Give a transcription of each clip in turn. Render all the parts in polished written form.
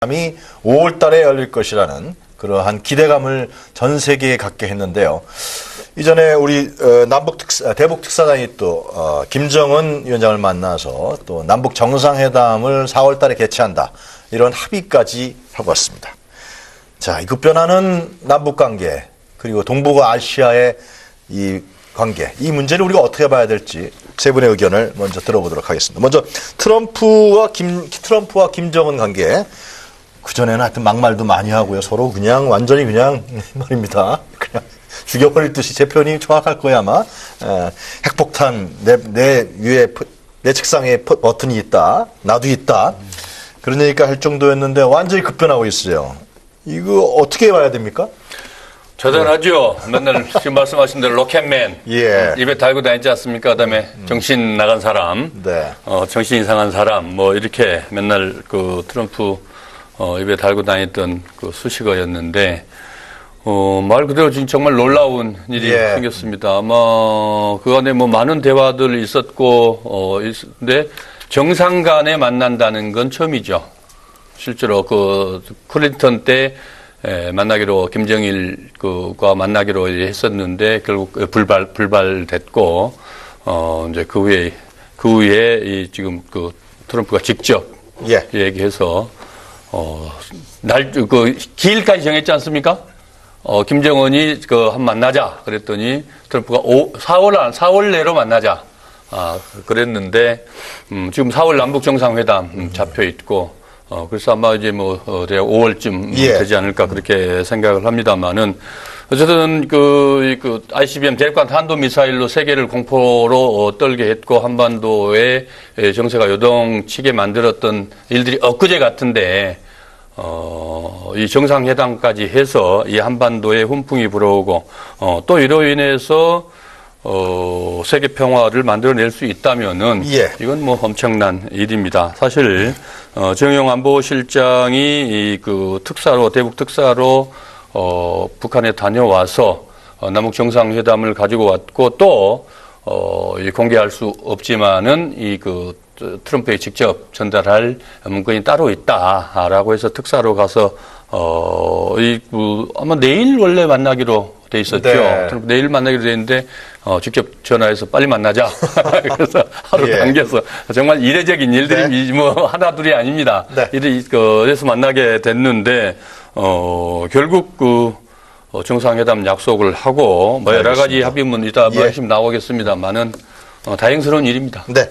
회담이 5월 달에 열릴 것이라는 그러한 기대감을 전 세계에 갖게 했는데요. 이전에 우리 대북 특사단이 또 김정은 위원장을 만나서 또 남북 정상회담을 4월 달에 개최한다. 이런 합의까지 하고 왔습니다. 자, 이 급변하는 남북 관계 그리고 동북아 아시아의 이 관계, 이 문제를 우리가 어떻게 봐야 될지 세 분의 의견을 먼저 들어보도록 하겠습니다. 먼저 트럼프와 김정은 관계. 그전에는 하여튼 막말도 많이 하고요. 서로 그냥 완전히 그냥 말입니다. 그냥 죽여버릴 듯이 제 표현이 정확할 거야 아마. 핵폭탄 내 위에 내 책상에 버튼이 있다. 나도 있다. 그런 얘기가 할 정도였는데 완전히 급변하고 있어요. 이거 어떻게 봐야 됩니까? 대단하죠. 맨날 지금 말씀하신 대로 로켓맨. 예. 입에 달고 다니지 않습니까? 그다음에 정신 나간 사람. 네. 정신 이상한 사람. 뭐 이렇게 맨날 그 트럼프 입에 달고 다녔던 그 수식어였는데, 말 그대로 지금 정말 놀라운 일이 예. 생겼습니다. 아마 그 안에 뭐 많은 대화들이 있었고, 근데 정상 간에 만난다는 건 처음이죠. 실제로 그 클린턴 때 만나기로 김정일과 만나기로 했었는데 결국 불발됐고, 이제 그 후에 이 지금 그 트럼프가 직접 예. 얘기해서 기일까지 정했지 않습니까? 김정은이 한 만나자 그랬더니 트럼프가 4월 내로 만나자. 그랬는데, 지금 4월 남북 정상회담 잡혀 있고, 그래서 아마 이제 5월쯤 예. 되지 않을까 그렇게 생각을 합니다만은, 어쨌든 ICBM 대륙간 탄도미사일로 세계를 공포로 떨게 했고 한반도의 정세가 요동치게 만들었던 일들이 엊그제 같은데, 이 정상회담까지 해서 이 한반도에 훈풍이 불어오고, 또 이로 인해서 세계 평화를 만들어낼 수 있다면은, 예. 이건 뭐 엄청난 일입니다. 사실, 정영 안보실장이 대북 특사로, 북한에 다녀와서, 남북 정상회담을 가지고 왔고, 또, 공개할 수 없지만은, 트럼프에 직접 전달할 문건이 따로 있다라고 해서 특사로 가서, 아마 내일 원래 만나기로 돼 있었죠. 네. 내일 만나기로 돼 있는데, 직접 전화해서 빨리 만나자. 그래서 하루 예. 당겨서 정말 이례적인 일들이 뭐 하나둘이 아닙니다. 네. 그래서 만나게 됐는데, 결국 정상회담 약속을 하고, 뭐 여러 가지 합의문 이따 예. 말씀 나오겠습니다만은, 다행스러운 일입니다. 네.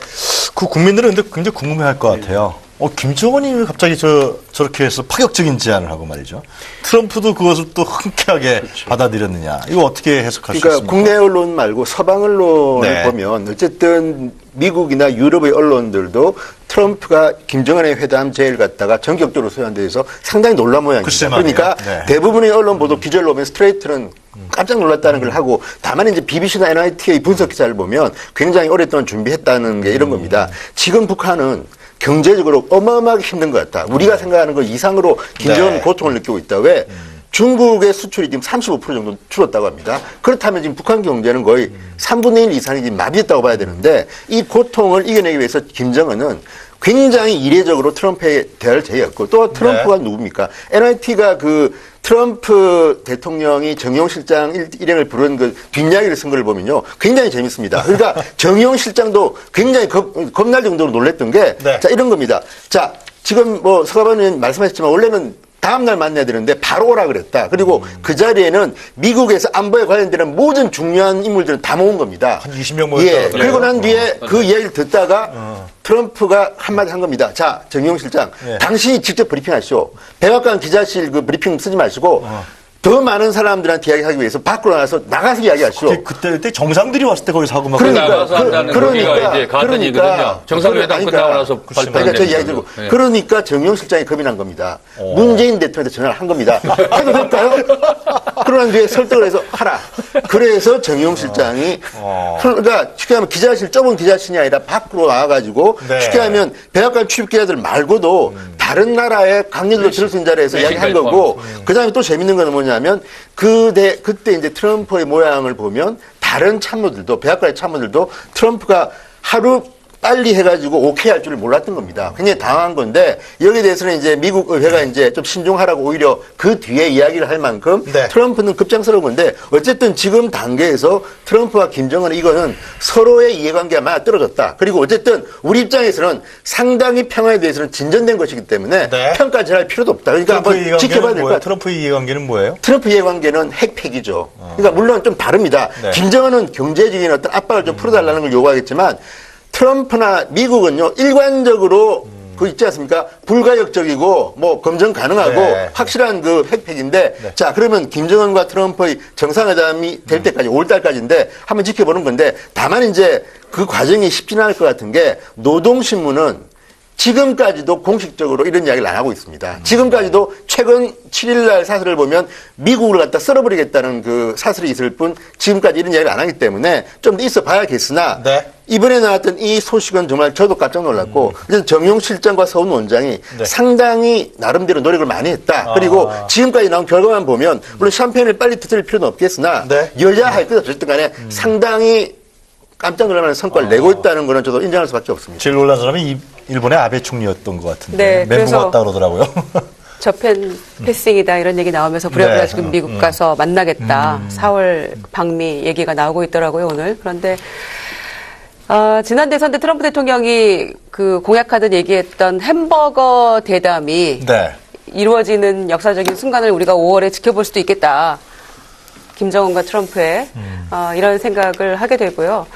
그 국민들은 근데 굉장히 궁금해할 것 같아요. 김정은이 왜 갑자기 저렇게 해서 파격적인 제안을 하고 말이죠. 트럼프도 그것을 또 흔쾌하게 그렇죠. 받아들였느냐. 이거 어떻게 해석할 수 그러니까 있습니까? 국내 언론 말고 서방 언론을 네. 보면 어쨌든 미국이나 유럽의 언론들도 트럼프가 김정은의 회담 제의를 갖다가 전격적으로 수용한 데에서 상당히 놀란 모양입니다. 글쎄 말이에요. 그러니까 네. 대부분의 언론 보도 기절로 보면 스트레이트는 깜짝 놀랐다는 걸 하고, 다만 이제 BBC나 NIT의 분석 기사를 보면 굉장히 오랫동안 준비했다는 게 이런 겁니다. 지금 북한은 경제적으로 어마어마하게 힘든 것 같다. 우리가 생각하는 것 이상으로 김정은 네. 고통을 느끼고 있다. 왜? 중국의 수출이 지금 35% 정도 줄었다고 합니다. 그렇다면 지금 북한 경제는 거의 3분의 1 이상이 지금 마비했다고 봐야 되는데, 이 고통을 이겨내기 위해서 김정은은 굉장히 이례적으로 트럼프의 대화를 제의했고, 또 트럼프가 누굽니까? NIT가 트럼프 대통령이 정용 실장 일행을 부른 뒷이야기를 쓴 걸 보면요, 굉장히 재밌습니다. 그러니까 정용 실장도 굉장히 겁날 정도로 놀랬던 게, 네. 자, 이런 겁니다. 자, 지금 서가반 의원 말씀하셨지만 원래는 다음날 만나야 되는데 바로 오라 그랬다. 그리고 그 자리에는 미국에서 안보에 관련되는 모든 중요한 인물들은 다 모은 겁니다. 한 20명 모였다고 예. 하더라고요. 그리고 난 뒤에 그 이야기를 듣다가 트럼프가 한마디 한 겁니다. 자, 정용 실장, 예. 당신이 직접 브리핑하시오. 백악관 기자실 브리핑 쓰지 마시고 더 많은 사람들한테 이야기하기 위해서 밖으로 나가서 이야기하시오. 그때 정상들이 왔을 때 거기서 하고 막 나가서 한다는 거기가 이제 가능이거든요. 정상회담 끝나고 나서 발표한 저 이야기 들고. 네. 그러니까 정용 실장이 겁이 난 겁니다. 문재인 대통령한테 전화를 한 겁니다. 해도 될까요? 그러난 뒤에 설득을 해서 하라. 그래서 정용 실장이 그러니까 쉽게 하면 좁은 기자실이 아니라 밖으로 나와가지고 네. 쉽게 하면 백악관 출입 기자들 말고도 다른 나라의 강요들도 들을 수 있는 자리에서 이야기한 거고, 그다음에 또 재밌는 건 뭐냐면 그때 이제 트럼프의 모양을 보면 다른 참모들도, 백악관의 참모들도 트럼프가 하루 빨리 해가지고 오케이 할 줄을 몰랐던 겁니다. 굉장히 당황한 건데 여기에 대해서는 이제 미국 의회가 이제 좀 신중하라고 오히려 그 뒤에 이야기를 할 만큼 네. 트럼프는 급장스러운 건데 어쨌든 지금 단계에서 트럼프와 김정은은 이거는 서로의 이해관계가 많이 떨어졌다. 그리고 어쨌든 우리 입장에서는 상당히 평화에 대해서는 진전된 것이기 때문에 네. 평가를 할 필요도 없다. 그러니까 한번 지켜봐야 될 것 같아요. 트럼프의 이해관계는 뭐예요? 트럼프 이해관계는 핵폐기죠. 그러니까 물론 좀 다릅니다. 네. 김정은은 경제적인 어떤 압박을 좀 풀어달라는 걸 요구하겠지만 트럼프나 미국은요 일관적으로 그 있지 않습니까? 불가역적이고 뭐 검증 가능하고 네. 확실한 그 핵폐기인데 자 그러면 김정은과 트럼프의 정상회담이 될 때까지 5월 달까지인데 한번 지켜보는 건데 다만 이제 그 과정이 쉽지는 않을 것 같은 게 노동신문은 지금까지도 공식적으로 이런 이야기를 안 하고 있습니다. 지금까지도 최근 7일 날 사설을 보면 미국을 갖다 썰어버리겠다는 그 사설이 있을 뿐 지금까지 이런 이야기를 안 하기 때문에 좀 더 있어 봐야겠으나 네. 이번에 나왔던 이 소식은 정말 저도 깜짝 놀랐고 정용 실장과 서훈 원장이 네. 상당히 나름대로 노력을 많이 했다. 그리고 지금까지 나온 결과만 보면 물론 샴페인을 빨리 터뜨릴 필요는 없겠으나 네. 여야 할 것 어쨌든 간에 상당히 깜짝 놀랄 만한 성과를 내고 있다는 거는 저도 인정할 수밖에 없습니다. 제일 놀란 사람이 일본의 아베 총리였던 것 같은데 네, 멘붕 그래서 왔다 그러더라고요. 저편 패싱이다 이런 얘기 나오면서 부랴부랴 네. 지금 미국 가서 만나겠다. 4월 방미 얘기가 나오고 있더라고요, 오늘. 그런데 지난 대선 때 트럼프 대통령이 그 공약하듯 얘기했던 햄버거 대담이 네. 이루어지는 역사적인 순간을 우리가 5월에 지켜볼 수도 있겠다. 김정은과 트럼프의 이런 생각을 하게 되고요.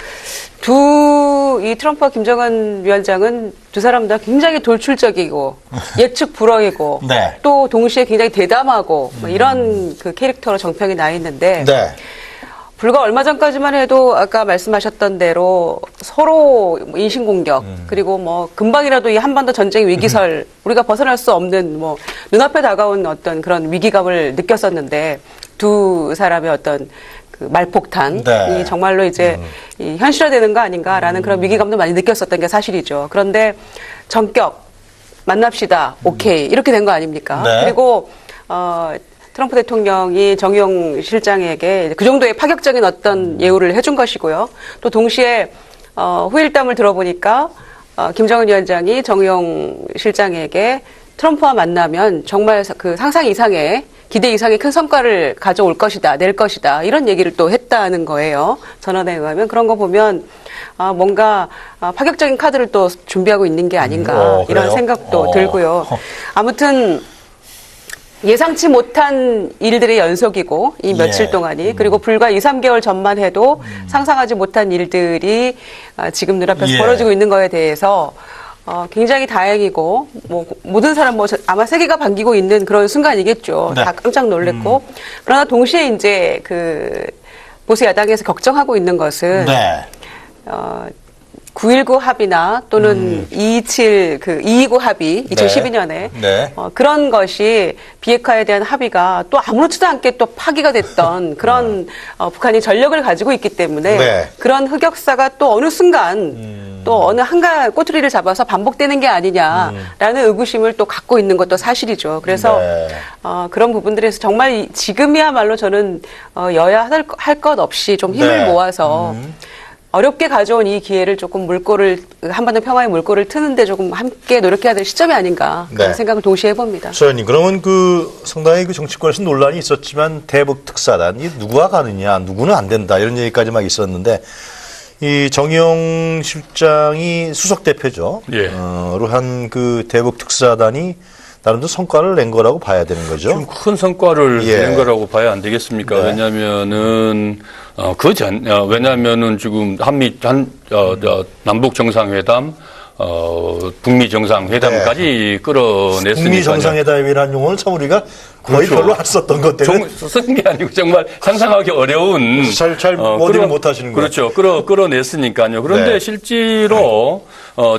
이 트럼프와 김정은 위원장은 두 사람 다 굉장히 돌출적이고 예측 불허이고 네. 또 동시에 굉장히 대담하고 뭐 이런 그 캐릭터로 정평이 나 있는데 네. 불과 얼마 전까지만 해도 아까 말씀하셨던 대로 서로 인신공격 그리고 뭐 금방이라도 이 한반도 전쟁 위기설 우리가 벗어날 수 없는 뭐 눈앞에 다가온 어떤 그런 위기감을 느꼈었는데 두 사람의 어떤 그 말폭탄이 네. 정말로 이제 이 현실화되는 거 아닌가라는 그런 위기감도 많이 느꼈었던 게 사실이죠. 그런데 전격 만납시다. 오케이. 이렇게 된 거 아닙니까? 네. 그리고 트럼프 대통령이 정용 실장에게 그 정도의 파격적인 어떤 예우를 해준 것이고요. 또 동시에 후일담을 들어보니까 김정은 위원장이 정용 실장에게 트럼프와 만나면 정말 그 상상 이상의 기대 이상의 큰 성과를 가져올 것이다, 낼 것이다 이런 얘기를 또 했다는 거예요. 전언에 의하면 그런 거 보면 뭔가 파격적인 카드를 또 준비하고 있는 게 아닌가 이런 그래요? 생각도 들고요. 아무튼 예상치 못한 일들의 연속이고 이 며칠 예. 동안이 그리고 불과 2, 3개월 전만 해도 상상하지 못한 일들이 지금 눈앞에서 예. 벌어지고 있는 거에 대해서 굉장히 다행이고 뭐 모든 사람 뭐 아마 세계가 반기고 있는 그런 순간이겠죠. 네. 다 깜짝 놀랐고 그러나 동시에 이제 그 보수 야당에서 걱정하고 있는 것은 네. 9.19 합의나 또는 2.29 합의 2012년에 네. 그런 것이 비핵화에 대한 합의가 또 아무렇지도 않게 또 파기가 됐던 그런 북한이 전력을 가지고 있기 때문에 네. 그런 흑역사가 또 어느 순간 또 어느 한가 꼬투리를 잡아서 반복되는 게 아니냐라는 의구심을 또 갖고 있는 것도 사실이죠. 그래서 네. 그런 부분들에서 정말 지금이야말로 저는 여야 할 것 없이 좀 힘을 네. 모아서 어렵게 가져온 이 기회를 조금 한반도 평화의 물꼬를 트는데 조금 함께 노력해야 될 시점이 아닌가 그런 네. 생각을 동시에 해봅니다. 소연님, 그러면 상당히 그 정치권에서 논란이 있었지만 대북 특사단, 이 누가 가느냐, 누구는 안 된다, 이런 얘기까지 막 있었는데, 이 정용 실장이 수석 대표죠. 예. 로 한 그 대북 특사단이 나름대로 성과를 낸 거라고 봐야 되는 거죠. 좀 큰 성과를 예. 낸 거라고 봐야 안 되겠습니까? 네. 왜냐면은, 왜냐면은 지금 남북 정상회담, 북미 정상회담까지 끌어냈으니까요. 북미 정상회담이라는 용어는 참 우리가 거의 그렇죠. 별로 안 썼던 것 때문에. 쓰는 게 아니고 정말 상상하기 어려운. 잘 모델을 못 하시는 거예요. 그렇죠. 끌어냈으니까요. 그런데 네. 실제로,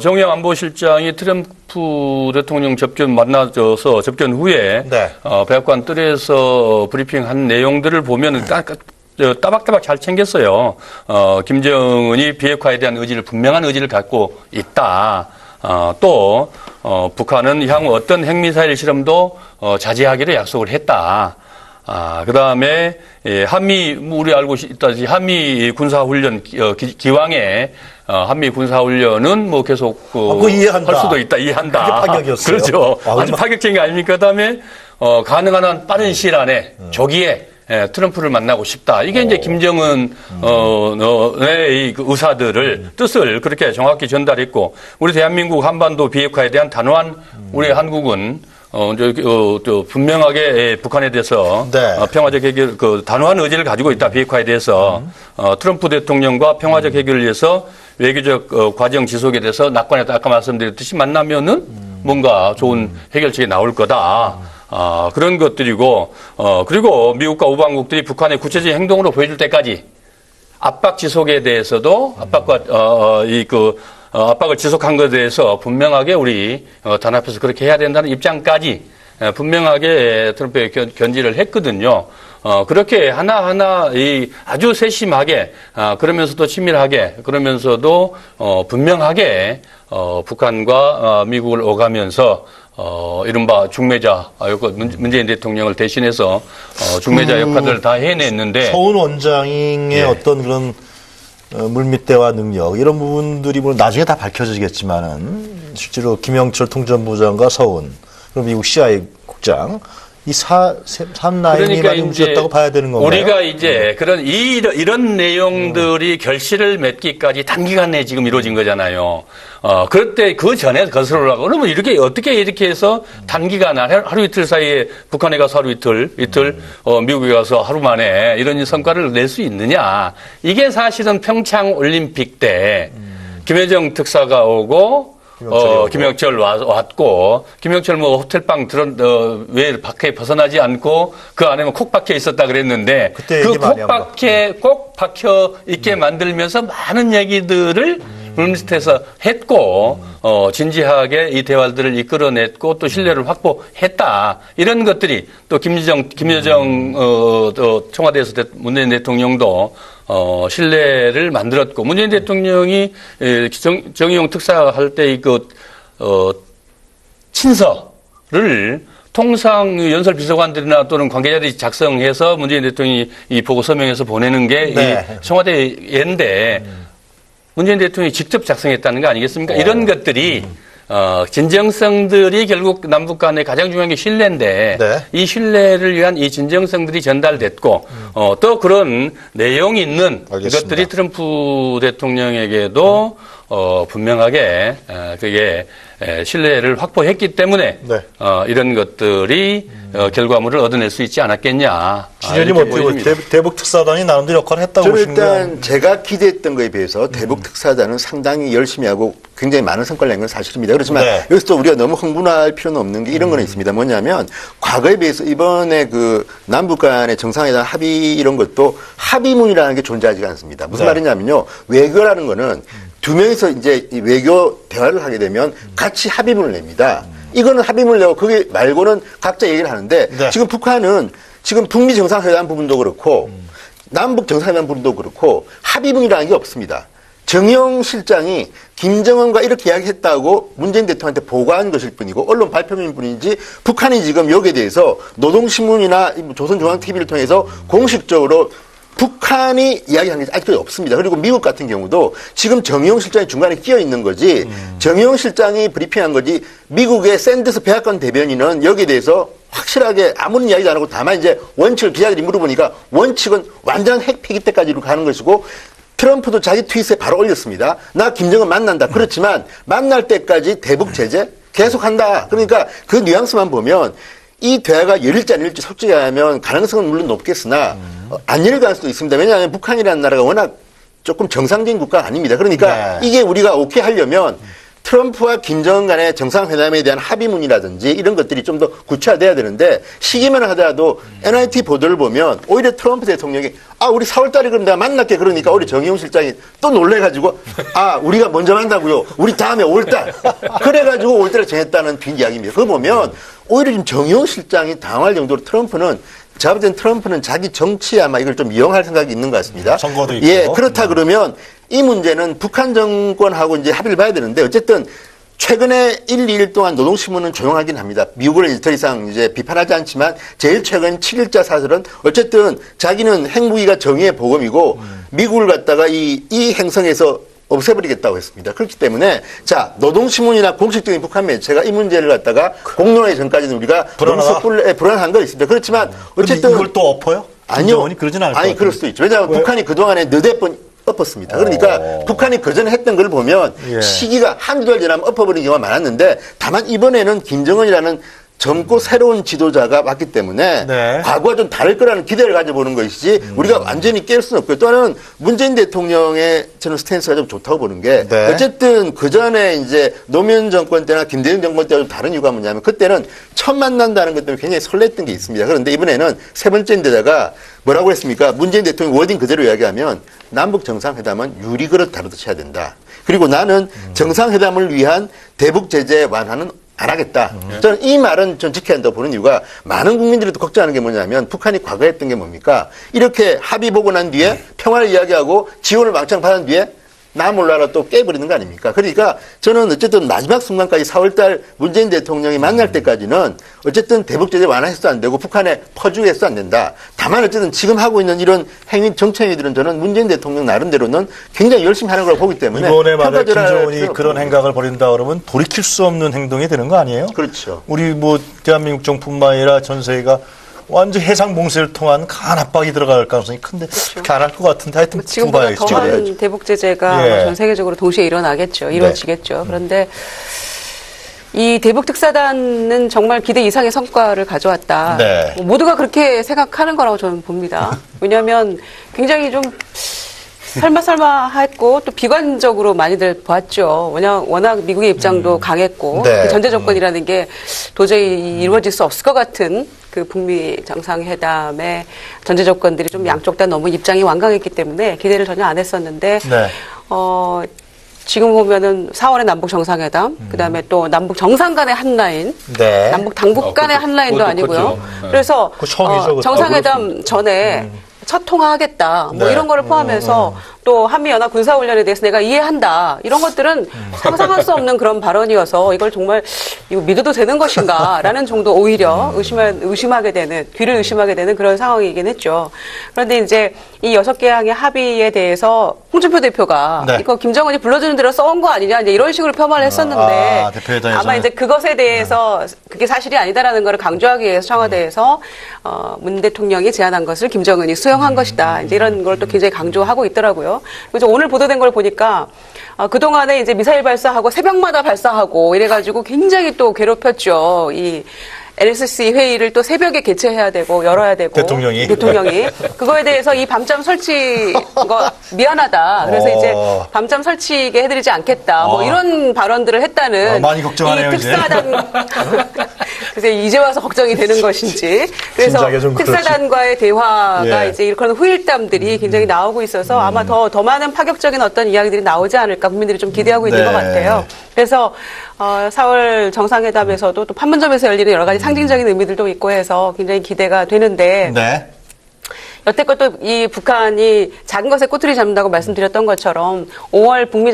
정영 안보실장이 트럼프 대통령 접견 후에, 네. 백악관 뜰에서 브리핑한 내용들을 보면은 따박따박 잘 챙겼어요. 김정은이 비핵화에 대한 분명한 의지를 갖고 있다. 또, 북한은 향후 어떤 핵미사일 실험도 자제하기로 약속을 했다. 그 다음에, 우리 알고 있다시피 한미 군사훈련 기왕에 한미 군사훈련은 뭐 계속 그거 이해한다. 할 수도 있다. 이해한다. 그게 파격이었어요. 그렇죠. 아, 아주 파격적인 게 아닙니까? 그다음에 가능한 한 빠른 시일 안에 조기에 트럼프를 만나고 싶다. 이게 이제 김정은의 그 의사들을 뜻을 그렇게 정확히 전달했고 우리 대한민국 한반도 비핵화에 대한 단호한 우리 한국은 분명하게 북한에 대해서 네. 평화적 해결, 단호한 의지를 가지고 있다. 비핵화에 대해서 트럼프 대통령과 평화적 해결을 위해서 외교적 과정 지속에 대해서 낙관했다. 아까 말씀드렸듯이 만나면은 뭔가 좋은 해결책이 나올 거다. 그런 것들이고 그리고 미국과 우방국들이 북한의 구체적인 행동으로 보여줄 때까지 압박 지속에 대해서도 압박과 압박을 지속한 것에 대해서 분명하게 우리 단합해서 그렇게 해야 된다는 입장까지 분명하게 트럼프에 견지를 했거든요. 그렇게 하나하나 아주 세심하게 그러면서도 친밀하게 그러면서도 분명하게 북한과 미국을 오가면서 이른바 중매자, 문재인 대통령을 대신해서 중매자 역할을 다 해냈는데 서훈 원장의 예. 어떤 그런 물밑대화 능력 이런 부분들이 물론 나중에 다 밝혀지겠지만은 실제로 김영철 통전부장과 서훈 그리고 미국 CIA 국장 이 삼라인이 많이 움직였다고 봐야 되는 건가요? 우리가 이제 이런 내용들이 결실을 맺기까지 단기간 내에 지금 이루어진 거잖아요. 그때 그 전에 거슬러 올라가고 그러면 어떻게 해서 단기간 하루 이틀 사이에 북한에 가서 하루 이틀 미국에 가서 하루 만에 이런 성과를 낼 수 있느냐. 이게 사실은 평창 올림픽 때 김여정 특사가 오고 김영철 왔고, 김영철 호텔방 왜 밖에 벗어나지 않고 그 안에는 콕 박혀 있었다 그랬는데, 그 콕 박혀 있게 만들면서 많은 얘기들을 물밑에서 했고, 진지하게 이 대화들을 이끌어냈고 또 신뢰를 확보했다. 이런 것들이 또 김여정 청와대에서 문재인 대통령도 신뢰를 만들었고, 문재인 대통령이 정의용 특사 할 때 친서를 통상 연설 비서관들이나 또는 관계자들이 작성해서 문재인 대통령이 이 보고 서명해서 보내는 게 네. 이 청와대인데 문재인 대통령이 직접 작성했다는 거 아니겠습니까? 이런 것들이 진정성들이 결국 남북 간의 가장 중요한 게 신뢰인데 네. 이 신뢰를 위한 이 진정성들이 전달됐고 또 그런 내용이 있는 알겠습니다. 것들이 트럼프 대통령에게도 분명하게 그게 신뢰를 확보했기 때문에 네. 이런 것들이 결과물을 얻어낼 수 있지 않았겠냐. 진현님 이렇게 어떻게 보여집니다. 대북 특사단이 나름대로 역할을 했다고 저는 보시는 거예요? 일단 제가 기대했던 거에 비해서 대북 특사단은 상당히 열심히 하고 굉장히 많은 성과를 낸 건 사실입니다. 그렇지만 네. 여기서 또 우리가 너무 흥분할 필요는 없는 게 이런 거는 있습니다. 뭐냐면 과거에 비해서 이번에 그 남북 간의 정상회담 합의 이런 것도 합의문이라는 게 존재하지가 않습니다. 무슨 네. 말이냐면요. 외교라는 거는 두 명이서 이제 이 외교 대화를 하게 되면 같이 합의문을 냅니다. 이거는 합의문을 내고 그게 말고는 각자 얘기를 하는데 네. 지금 북한은 지금 북미 정상회담 부분도 그렇고 남북 정상회담 부분도 그렇고 합의문이라는 게 없습니다. 정의용 실장이 김정은과 이렇게 이야기했다고 문재인 대통령한테 보고한 것일 뿐이고 언론 발표일 뿐이지 북한이 지금 여기에 대해서 노동신문이나 조선중앙TV를 통해서 공식적으로 북한이 이야기한 게 아직도 없습니다. 그리고 미국 같은 경우도 지금 정의용 실장이 중간에 끼어 있는 거지 정의용 실장이 브리핑한 거지 미국의 샌더스 백악관 대변인은 여기에 대해서 확실하게 아무런 이야기도 안 하고 다만 이제 원칙을 기자들이 물어보니까 원칙은 완전 핵 폐기 때까지로 가는 것이고 트럼프도 자기 트윗에 바로 올렸습니다. 나 김정은 만난다. 그렇지만 만날 때까지 대북 제재 계속한다. 그러니까 그 뉘앙스만 보면 이 대화가 열릴지 안 열릴지 솔직히 하면 가능성은 물론 높겠으나 안 열릴 가능성도 있습니다. 왜냐하면 북한이라는 나라가 워낙 조금 정상적인 국가가 아닙니다. 그러니까 네. 이게 우리가 오케이 하려면 트럼프와 김정은 간의 정상회담에 대한 합의문이라든지 이런 것들이 좀 더 구체화돼야 되는데 시기만 하더라도 NIT 보도를 보면 오히려 트럼프 대통령이 우리 4월 달에 그럼 내가 만날게 그러니까 우리 정의용 실장이 또 놀래가지고 우리가 먼저 만나고요. 우리 다음에 5월 달. 그래가지고 5월 달에 정했다는 빈 이야기입니다. 그거 보면 오히려 지금 정의용 실장이 당할 정도로 트럼프는 제가 볼 땐 트럼프는 자기 정치에 아마 이걸 좀 이용할 생각이 있는 것 같습니다. 선거도 있고. 예, 그렇다 그러면 이 문제는 북한 정권하고 이제 합의를 봐야 되는데 어쨌든 최근에 1, 2일 동안 노동신문은 조용하긴 합니다. 미국을 더 이상 이제 비판하지 않지만 제일 최근 7일자 사설은 어쨌든 자기는 핵무기가 정의의 보검이고 미국을 갖다가 이 행성에서 없애버리겠다고 했습니다. 그렇기 때문에 자 노동신문이나 공식적인 북한 매체가 이 문제를 갖다가 공론화하기 전까지는 우리가 불안하다? 불안한 거 있습니다. 그렇지만 근데 어쨌든 이걸 또 엎어요? 아니요. 김정은이 그러진 않을 것 아니 같아요. 그럴 수도 있죠. 왜냐하면 북한이 그동안에 너댓 번 엎었습니다. 그러니까 북한이 그전에 했던 걸 보면 예. 시기가 한두 달 지나면 엎어버린 경우가 많았는데 다만 이번에는 김정은이라는 젊고 새로운 지도자가 왔기 때문에 네. 과거와 좀 다를 거라는 기대를 가져보는 것이지 우리가 완전히 깰 수는 없고요. 또 하나는 문재인 대통령의 저는 스탠스가 좀 좋다고 보는 게 네. 어쨌든 그전에 이제 노무현 정권 때나 김대중 정권 때와 좀 다른 이유가 뭐냐면 그때는 처음 만난다는 것 때문에 굉장히 설렜던 게 있습니다. 그런데 이번에는 세 번째인데다가 뭐라고 했습니까? 문재인 대통령 워딩 그대로 이야기하면 남북 정상회담은 유리그릇 다루듯이 해야 된다. 그리고 나는 정상회담을 위한 대북 제재 완화는 안 하겠다. 저는 이 말은 전 지켜야 한다고 보는 이유가 많은 국민들이 또 걱정하는 게 뭐냐면 북한이 과거에 했던 게 뭡니까? 이렇게 합의 보고 난 뒤에 평화를 이야기하고 지원을 왕창 받은 뒤에 나 몰라라 또 깨버리는 거 아닙니까? 그러니까 저는 어쨌든 마지막 순간까지 4월달 문재인 대통령이 만날 때까지는 어쨌든 대북제재 완화해서도 안 되고 북한에 퍼주해서도 안 된다. 다만 어쨌든 지금 하고 있는 이런 행위, 정치행위들은 저는 문재인 대통령 나름대로는 굉장히 열심히 하는 걸 보기 때문에 이번에 만약 평가절하할 김정은이 필요는 그런 없는 행각을 벌인다 그러면 돌이킬 수 없는 행동이 되는 거 아니에요? 그렇죠. 우리 뭐 대한민국 정뿐만 아니라 전 세계가 완전 해상 봉쇄를 통한 강한 압박이 들어갈 가능성이 큰데 그렇게 안 할 것 같은데 하여튼 지금보다 봐야겠죠. 더한 대북 제재가 예. 전 세계적으로 동시에 일어나겠죠. 이루어지겠죠. 그런데 이 대북 특사단은 정말 기대 이상의 성과를 가져왔다. 네. 뭐 모두가 그렇게 생각하는 거라고 저는 봅니다. 왜냐하면 굉장히 좀 설마 했고 또 비관적으로 많이들 보았죠. 워낙 미국의 입장도 강했고 네. 그 전제 조건이라는 게 도저히 이루어질 수 없을 것 같은 그 북미 정상회담의 전제 조건들이 좀 양쪽 다 너무 입장이 완강했기 때문에 기대를 전혀 안 했었는데 네. 지금 보면은 4월에 남북 정상회담, 그다음에 또 남북 정상 간의 한 라인, 네. 남북 당국 간의 한 라인도 그것도 아니고요. 컸죠. 네. 그래서 그거 처음이죠, 그것도. 정상회담 전에 첫 통화하겠다. 뭐 네. 이런 거를 포함해서 또 한미연합 군사훈련에 대해서 내가 이해한다. 이런 것들은 상상할 수 없는 그런 발언이어서 이걸 정말 이거 믿어도 되는 것인가라는 정도 오히려 의심하게 되는, 귀를 의심하게 되는 그런 상황이긴 했죠. 그런데 이제 이 6개 항의 합의에 대해서 홍준표 대표가 네. 이거 김정은이 불러주는 대로 써온 거 아니냐 이제 이런 식으로 폄하를 했었는데 대표회담에서는. 아마 이제 그것에 대해서 그게 사실이 아니다라는 걸 강조하기 위해서 청와대에서 문 대통령이 제안한 것을 김정은이 수용한 것이다. 이제 이런 걸 또 굉장히 강조하고 있더라고요. 그래서 오늘 보도된 걸 보니까 그동안에 이제 미사일 발사하고 새벽마다 발사하고 이래가지고 굉장히 또 괴롭혔죠. 이 NSC 회의를 또 새벽에 개최해야 되고 열어야 되고 대통령이 그거에 대해서 이 밤잠 설치 거 미안하다. 그래서 이제 밤잠 설치게 해드리지 않겠다. 뭐 이런 발언들을 했다는 많이 걱정하네요, 이 이제. 특사단 그래서 이제 와서 걱정이 되는 것인지 그래서 진작에 좀 그렇지. 특사단과의 대화가 예. 이제 그런 후일담들이 굉장히 나오고 있어서 아마 더 많은 파격적인 어떤 이야기들이 나오지 않을까 국민들이 좀 기대하고 있는 네. 것 같아요. 그래서 4월 정상회담에서도 또 판문점에서 열리는 여러 가지 상징적인 의미들도 있고 해서 굉장히 기대가 되는데 네. 여태껏 또 이 북한이 작은 것에 꼬투리 잡는다고 말씀드렸던 것처럼 5월 북미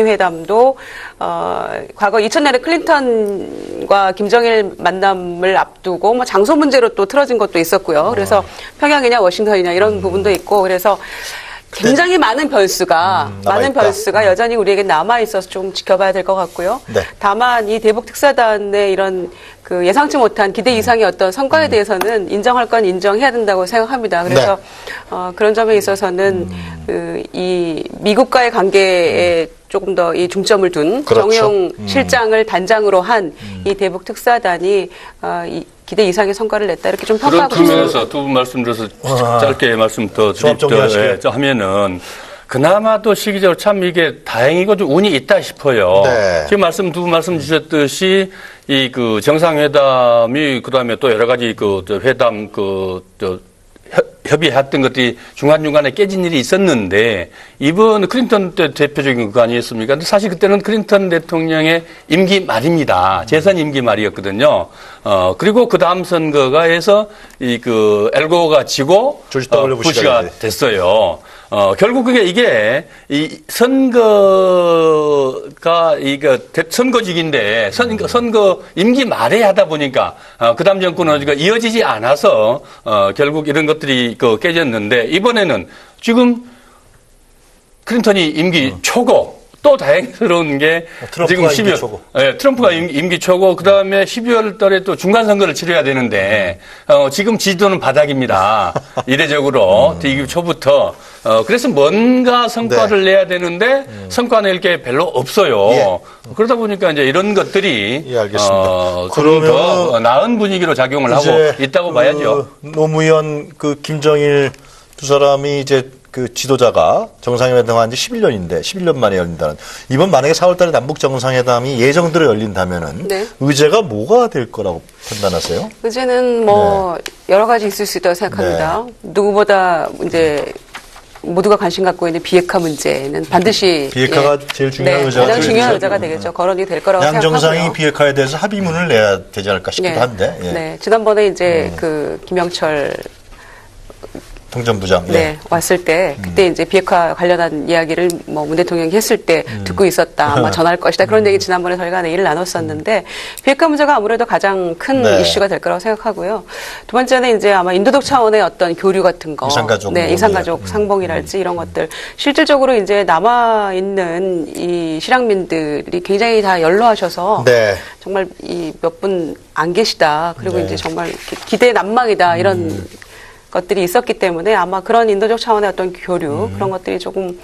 회담도 과거 2000년에 클린턴과 김정일 만남을 앞두고 뭐 장소 문제로 또 틀어진 것도 있었고요. 그래서 평양이냐 워싱턴이냐 이런 부분도 있고 그래서 굉장히 많은 변수가 여전히 우리에게 남아 있어서 좀 지켜봐야 될 것 같고요. 네. 다만 이 대북 특사단의 이런 그 예상치 못한 기대 이상의 어떤 성과에 대해서는 인정할 건 인정해야 된다고 생각합니다. 그래서 그런 점에 있어서는 이 미국과의 관계에 조금 더 이 중점을 둔 그렇죠. 정용 실장을 단장으로 한 이 대북 특사단이 이 기대 이상의 성과를 냈다 이렇게 좀 그런 평가하고 싶습니다. 측면에서 두 분 말씀드려서 짧게 말씀 더 조합 정리하시게. 하면은 그나마도 시기적으로 참 이게 다행이고 좀 운이 있다 싶어요. 네. 지금 두 분 말씀 주셨듯이 이 그 정상회담이 그다음에 또 여러 가지 회담 협의했던 것들이 중간중간에 깨진 일이 있었는데 이번 클린턴 때 대표적인 거 아니었습니까? 근데 사실 그때는 클린턴 대통령의 임기 말입니다. 재선 임기 말이었거든요. 그리고 그 다음 선거가 해서 엘고가 지고 조지 W. 부시가 됐어요. 결국 이게 이 선거가 선거직인데 선거 임기 말에 하다 보니까 그다음 정권은 이어지지 않아서 결국 이런 것들이 깨졌는데 이번에는 지금 클린턴이 임기 초고 또 다행스러운 게 트럼프가 지금 임기 초고. 예, 트럼프가 임기 초고 그다음에 12월 달에 또 중간 선거를 치러야 되는데 지금 지지도는 바닥입니다. 이례적으로 임기 초부터 그래서 뭔가 성과를 내야 되는데 성과 낼 게 별로 없어요. 예. 그러다 보니까 이제 이런 것들이 예, 알겠습니다. 좀 그러면은 더 나은 분위기로 작용을 하고 있다고 봐야죠. 노무현 김정일 두 사람이 이제 그 지도자가 정상회담 한 지 11년인데 11년 만에 열린다는 이번 만약에 4월달에 남북 정상회담이 예정대로 열린다면은 네. 의제가 뭐가 될 거라고 판단하세요? 의제는 뭐 여러 가지 있을 수 있다고 생각합니다. 누구보다 이제 모두가 관심 갖고 있는 비핵화 문제는 반드시 비핵화가 제일 중요한 의제가 가장 되겠죠. 중요한 의제가 되겠죠. 거론이 될 거라고 양 생각하고요. 정상이 비핵화에 대해서 합의문을 내야 되지 않을까 싶기도 한데. 예. 네, 지난번에 이제 그 김영철 통전부장. 네, 왔을 때 그때 이제 비핵화 관련한 이야기를 뭐 문 대통령이 했을 때 듣고 있었다. 아마 전할 것이다. 그런 얘기 지난번에 저희가 얘기를 나눴었는데 비핵화 문제가 아무래도 가장 큰 네. 이슈가 될 거라고 생각하고요. 두 번째는 이제 아마 인도적 차원의 어떤 교류 같은 거. 이산가족 네, 뭐, 이산가족 상봉이랄지 이런 것들. 실질적으로 이제 남아 있는 이 실향민들이 굉장히 다 연로하셔서 네. 정말 이 몇 분 안 계시다. 그리고 네. 이제 정말 기대 난망이다. 이런 것들이 있었기 때문에 아마 그런 인도적 차원의 어떤 교류 그런 것들이 조금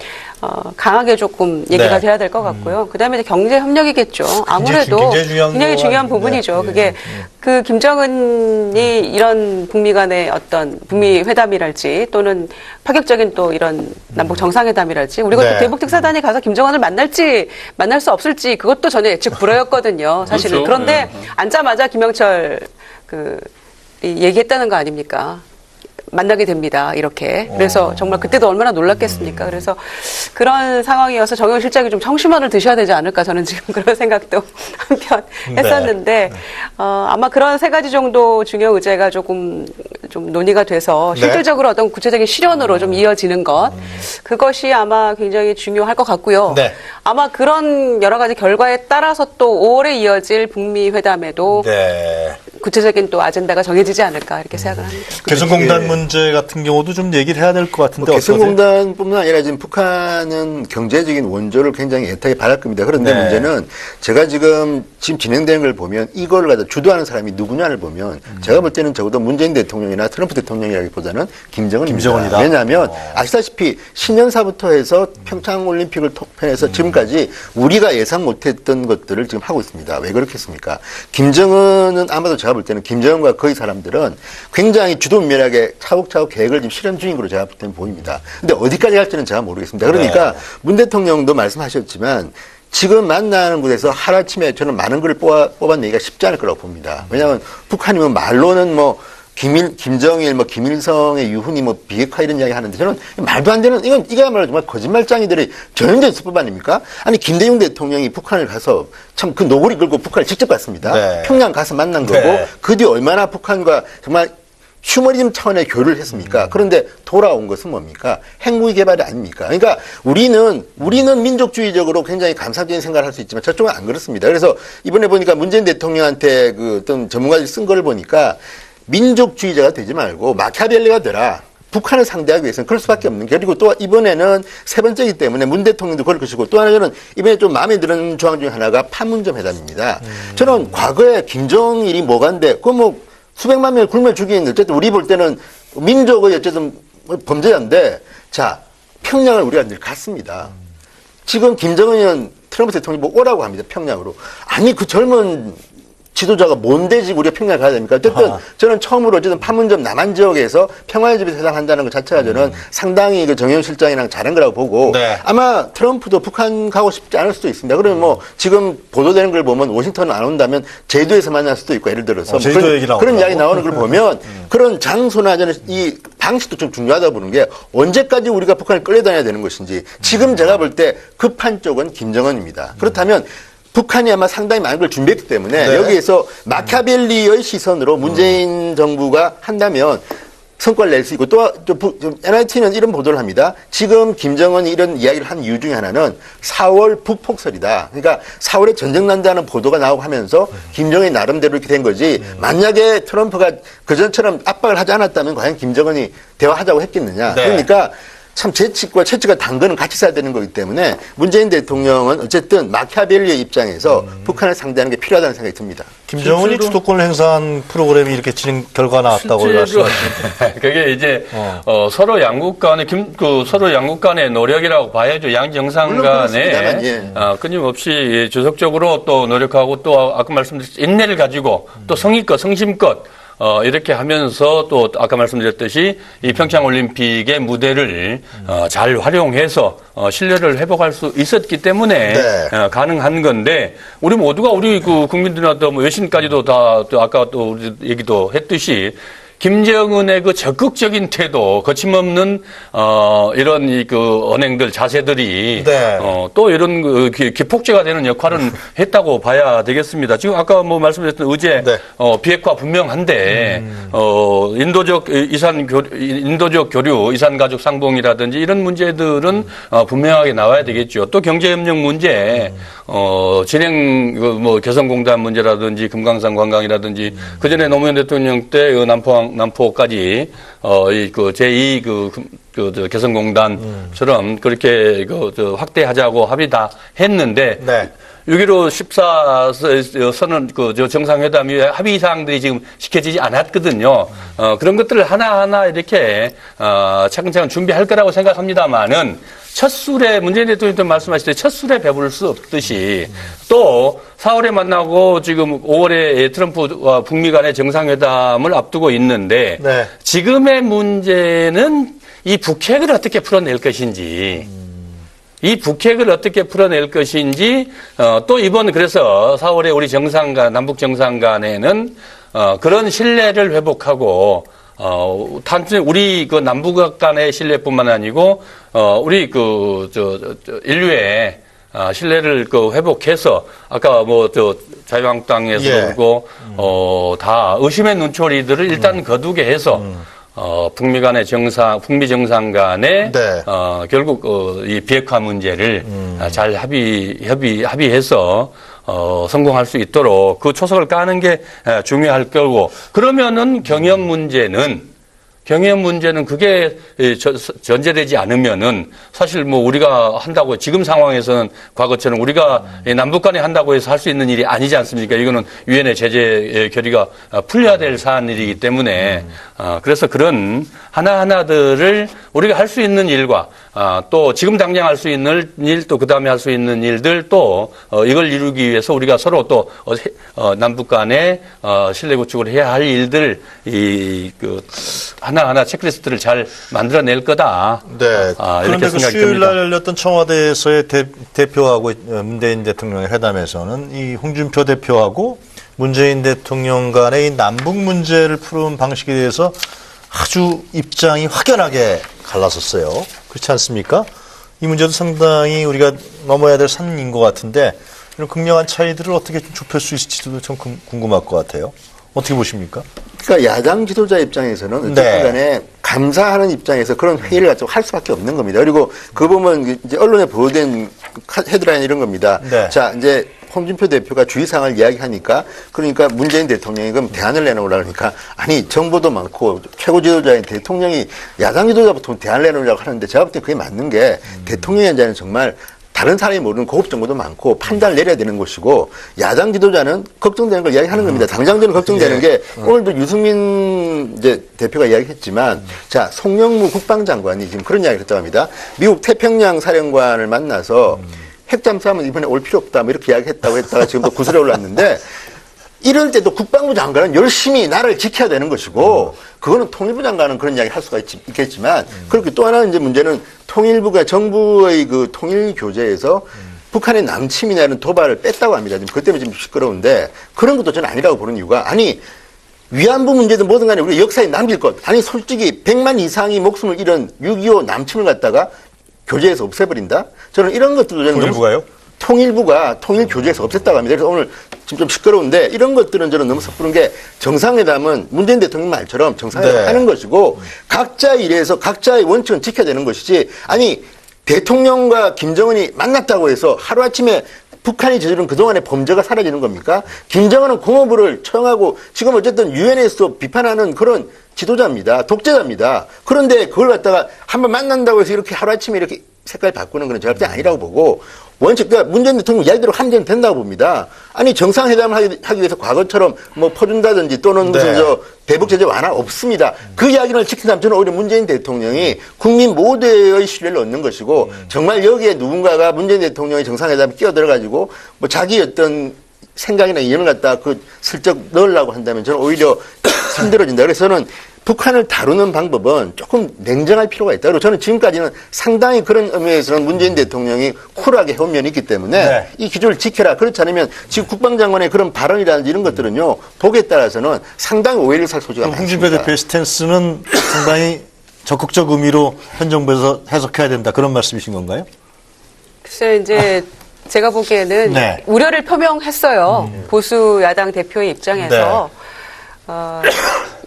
강하게 조금 얘기가 네. 돼야 될 것 같고요. 그다음에 이제 경제 협력이겠죠. 아무래도 굉장히 중요한 부분이죠. 네. 그게 그 김정은이 이런 북미 간의 어떤 북미 회담이랄지 또는 파격적인 또 이런 남북 정상회담이랄지 우리가 네. 또 대북 특사단이 가서 김정은을 만날지 만날 수 없을지 그것도 전혀 예측 불허였거든요. 사실은. 그렇죠. 그런데 앉자마자 김영철 얘기했다는 거 아닙니까? 만나게 됩니다. 이렇게. 그래서 정말 그때도 얼마나 놀랐겠습니까? 그래서 그런 상황이어서 정영 실장이 좀 청심환을 드셔야 되지 않을까 저는 지금 그런 생각도 한편 했었는데 아마 그런 세 가지 정도 중요 의제가 조금 좀 논의가 돼서 네. 실질적으로 어떤 구체적인 실현으로 좀 이어지는 것 그것이 아마 굉장히 중요할 것 같고요. 네. 아마 그런 여러 가지 결과에 따라서 또 5월에 이어질 북미 회담에도 네. 구체적인 또 아젠다가 정해지지 않을까 이렇게 생각을 합니다. 개성공단 문제 같은 경우도 좀 얘기를 해야 될 것 같은데 어떠세요? 개성공단뿐만 아니라 지금 북한은 경제적인 원조를 굉장히 애타게 바랄 겁니다. 그런데 네. 문제는 제가 지금 진행되는 걸 보면 이걸 가지고 주도하는 사람이 누구냐를 보면 제가 볼 때는 적어도 문재인 대통령이나 트럼프 대통령이라기보다는 김정은입니다. 김정은이다. 왜냐하면 아시다시피 신년사부터 해서 평창올림픽을 통해서 지금까지 우리가 예상 못했던 것들을 지금 하고 있습니다. 왜 그렇겠습니까? 김정은은 아마도 제가 볼 때는 김정은과 거의 사람들은 굉장히 주도면밀하게 차곡차곡 계획을 지금 실현 중인 걸로 제가 볼 때는 보입니다. 근데 어디까지 갈지는 제가 모르겠습니다. 그러니까 네. 문 대통령도 말씀하셨지만 지금 만나는 곳에서 하루아침에 저는 많은 걸 뽑아내기가 쉽지 않을 거라고 봅니다. 왜냐하면 북한이면 말로는 뭐 김정일, 김일성의 유훈이 비핵화 이런 이야기 하는데 저는 말도 안 되는, 이거야말로 정말 거짓말장이들의 전형적인 수법 아닙니까? 아니, 김대중 대통령이 북한을 가서 참 그 노고리 끌고 북한을 직접 갔습니다. 네. 평양 가서 만난 거고, 네. 그 뒤 얼마나 북한과 정말 휴머니즘 차원의 교류를 했습니까? 그런데 돌아온 것은 뭡니까? 핵무기 개발이 아닙니까? 그러니까 우리는 민족주의적으로 굉장히 감상적인 생각을 할 수 있지만 저쪽은 안 그렇습니다. 그래서 이번에 보니까 문재인 대통령한테 그 어떤 전문가들이 쓴 거를 보니까 민족주의자가 되지 말고 마키아벨리가 되라. 북한을 상대하기 위해서는 그럴 수밖에 없는 게. 그리고 또 이번에는 세 번째이기 때문에 문 대통령도 그럴 것이고 또 하나는 이번에 좀 마음에 드는 조항 중에 하나가 판문점 회담입니다. 저는 과거에 김정일이 뭐간데 수백만 명을 굶어 죽이는 어쨌든 우리 볼 때는 민족의 어쨌든 범죄자인데 자 평양을 우리가 늘 갔습니다. 지금 김정은 트럼프 대통령이 오라고 합니다. 평양으로. 아니 그 젊은 지도자가 뭔데 지금 우리가 평양을 가야 됩니까? 어쨌든 저는 처음으로 어쨌든 판문점 남한 지역에서 평화의 집에 해당한다는 것 자체가 저는 상당히 그 정영 실장이랑 잘한 거라고 보고 네. 아마 트럼프도 북한 가고 싶지 않을 수도 있습니다. 그러면 지금 보도되는 걸 보면 워싱턴 안 온다면 제주에서 만날 수도 있고 예를 들어서 제주도 얘기 나오더라고. 그런 이야기 나오는 걸 보면 그런 장소나 저는 이 방식도 좀 중요하다고 보는 게 언제까지 우리가 북한을 끌려다녀야 되는 것인지 지금 제가 볼 때 급한 쪽은 김정은입니다. 그렇다면 북한이 아마 상당히 많은 걸 준비했기 때문에 네. 여기에서 마키아벨리의 시선으로 문재인 정부가 한다면 성과를 낼 수 있고 또 NIT는 이런 보도를 합니다. 지금 김정은이 이런 이야기를 한 이유 중에 하나는 4월 북폭설이다. 그러니까 4월에 전쟁 난다는 보도가 나오고 하면서 김정은이 나름대로 이렇게 된 거지 만약에 트럼프가 그전처럼 압박을 하지 않았다면 과연 김정은이 대화하자고 했겠느냐. 네. 그러니까 참 재치과 채찍과 당근은 같이 써야 되는 거기 때문에 문재인 대통령은 어쨌든 마키아벨리의 입장에서 북한을 상대하는 게 필요하다는 생각이 듭니다. 김정은이 주도권을 행사한 프로그램이 이렇게 진행 결과 나왔다고 말씀하시는데 그게 이제 서로 양국 간의 서로 양국 간의 노력이라고 봐야죠. 양 정상 물론 간에 그렇습니다만, 끊임없이 지속적으로 또 노력하고 또 아까 말씀드렸듯이 인내를 가지고 또 성의껏 성심껏 이렇게 하면서 또 아까 말씀드렸듯이 이 평창올림픽의 무대를 잘 활용해서 신뢰를 회복할 수 있었기 때문에 네. 가능한 건데 우리 모두가 우리 그 국민들한테 뭐 외신까지도 다 또 아까 또 우리 얘기도 했듯이 김정은의 그 적극적인 태도, 거침없는 이런 이 그 언행들, 자세들이 네. 또 이런 그 기폭제가 되는 역할은 했다고 봐야 되겠습니다. 지금 아까 뭐 말씀드렸던 의제 네. 비핵화 분명한데 인도적 교류, 이산 가족 상봉이라든지 이런 문제들은 분명하게 나와야 되겠죠. 또 경제협력 문제, 진행 뭐 개성공단 문제라든지 금강산 관광이라든지 그 전에 노무현 대통령 때 남포까지 그 제2 그 개성공단처럼 그렇게 확대하자고 합의 다 했는데 네. 6.15 14 선언 정상회담이 합의 사항들이 지금 지켜지지 않았거든요. 그런 것들을 하나하나 이렇게 차근차근 준비할 거라고 생각합니다만은 첫 술에 문재인 대통령도 말씀하실 때 첫 술에 배부를 수 없듯이 또 4월에 만나고 지금 5월에 트럼프와 북미 간의 정상회담을 앞두고 있는데 네. 지금의 문제는 이 북핵을 어떻게 풀어낼 것인지 이 북핵을 어떻게 풀어낼 것인지 또 이번 그래서 4월에 우리 정상 간 남북 정상 간에는 그런 신뢰를 회복하고 단순히 우리 그 남북 간의 신뢰뿐만 아니고 우리 인류의 신뢰를 회복해서 아까 뭐 자유한국당에서 예. 그러고 다 의심의 눈초리들을 일단 거두게 해서 북미 간의 북미 정상 간에 네. 결국 이 비핵화 문제를 잘 합의해서 성공할 수 있도록 그 초석을 까는 게 중요할 거고 그러면은 경협 문제는 그게 전제되지 않으면은 사실 뭐 우리가 한다고 지금 상황에서는 과거처럼 우리가 남북 간에 한다고 해서 할 수 있는 일이 아니지 않습니까? 이거는 유엔의 제재 결의가 풀려야 될 사안이기 때문에 그래서 그런 하나하나들을 우리가 할 수 있는 일과 또 지금 당장 할 수 있는 일 또 그다음에 할 수 있는 일들 또 이걸 이루기 위해서 우리가 서로 또 남북 간에 신뢰 구축을 해야 할 일들 하나하나 체크리스트를 잘 만들어낼 거다. 네. 이렇게 그런데 그 생각이 수요일 듭니다. 날 열렸던 청와대에서의 대표하고 문재인 대통령의 회담에서는 이 홍준표 대표하고 문재인 대통령 간의 이 남북 문제를 푸는 방식에 대해서 아주 입장이 확연하게 갈라섰어요. 그렇지 않습니까? 이 문제도 상당히 우리가 넘어야 될 산인 것 같은데 이런 극명한 차이들을 어떻게 좀 좁힐 수 있을지도 좀 궁금할 것 같아요. 어떻게 보십니까? 그러니까 야당 지도자 입장에서는 어쨌든 간에 감사하는 입장에서 그런 회의를 가지고 할 수밖에 없는 겁니다. 그리고 그 보면 이제 언론에 보도된 헤드라인 이런 겁니다. 네. 자, 이제 홍준표 대표가 주의사항을 이야기하니까 그러니까 문재인 대통령이 그럼 대안을 내놓으라 그러니까 아니 정보도 많고 최고 지도자인 대통령이 야당 지도자부터 대안을 내놓으라고 하는데 제가 볼 때 그게 맞는 게 대통령의 현장은 정말 다른 사람이 모르는 고급 정보도 많고 판단을 내려야 되는 것이고 야당 지도자는 걱정되는 걸 이야기하는 겁니다. 당장 저는 걱정되는 게 오늘도 유승민 이제 대표가 이야기했지만 자 송영무 국방장관이 지금 그런 이야기를 했다고 합니다. 미국 태평양 사령관을 만나서 핵잠수함은 이번에 올 필요 없다 뭐 이렇게 이야기했다고 했다가 지금 또 구설에 올랐는데 이럴 때도 국방부 장관은 열심히 나라를 지켜야 되는 것이고 그거는 통일부 장관은 그런 이야기 할 수가 있겠지만 그렇게 또 하나 이제 문제는 통일부가 정부의 그 통일 교재에서 북한의 남침이나 이런 도발을 뺐다고 합니다. 지금 그 때문에 지금 시끄러운데 그런 것도 저는 아니라고 보는 이유가 아니 위안부 문제든 뭐든 간에 우리 역사에 남길 것 아니 솔직히 100만 이상이 목숨을 잃은 6.25 남침을 갖다가 교재에서 없애버린다? 저는 이런 것들도 저는 통일부가요? 통일부가 통일 교재에서 없앴다고 합니다. 그래서 오늘 지금 좀 시끄러운데 이런 것들은 저는 너무 섣부른 게 정상회담은 문재인 대통령 말처럼 정상회담 하는 것이고 각자의 일에서 각자의 원칙은 지켜야 되는 것이지 아니 대통령과 김정은이 만났다고 해서 하루아침에 북한이 저지른 그동안의 범죄가 사라지는 겁니까? 김정은은 공허부를 처형하고 지금 어쨌든 유엔에서 비판하는 그런 지도자입니다. 독재자입니다. 그런데 그걸 갖다가 한번 만난다고 해서 이렇게 하루아침에 이렇게 색깔 바꾸는 건 절대 아니라고 보고 원칙, 그러니까 문재인 대통령 이야기대로 하면 된다고 봅니다. 아니, 정상회담을 하기 위해서 과거처럼 뭐 퍼준다든지 또는 무슨 네. 저 대북 제재 완화 없습니다. 그 이야기를 지킨다면 저는 오히려 문재인 대통령이 국민 모두의 신뢰를 얻는 것이고 정말 여기에 누군가가 문재인 대통령의 정상회담에 끼어들어가지고 뭐 자기 어떤 생각이나 이념을 갖다 그 슬쩍 넣으려고 한다면 저는 오히려 힘들어진다. 그래서 저는 북한을 다루는 방법은 조금 냉정할 필요가 있다. 그리고 저는 지금까지는 상당히 그런 의미에서는 문재인 대통령이 쿨하게 해온 면이 있기 때문에 네. 이 기조를 지켜라. 그렇지 않으면 지금 국방장관의 그런 발언이라든지 이런 것들은요. 복에 따라서는 상당히 오해를 살 소지가 그럼 홍준표 많습니다. 대표의 스탠스는 상당히 적극적 의미로 현 정부에서 해석해야 된다. 그런 말씀이신 건가요? 글쎄요, 이제 제가 보기에는 네. 우려를 표명했어요. 보수 야당 대표의 입장에서.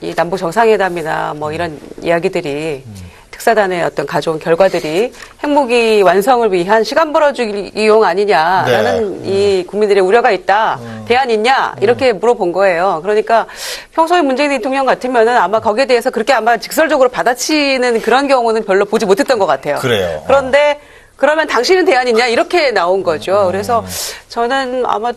이 남북 정상회담이나 뭐 이런 이야기들이 특사단의 어떤 가져온 결과들이 핵무기 완성을 위한 시간 벌어주기용 아니냐라는 이 국민들의 우려가 있다. 대안 있냐? 이렇게 물어본 거예요. 그러니까 평소에 문재인 대통령 같으면은 아마 거기에 대해서 그렇게 아마 직설적으로 받아치는 그런 경우는 별로 보지 못했던 것 같아요. 그래요. 그런데 그러면 당신은 대안 있냐? 이렇게 나온 거죠. 그래서 저는 아마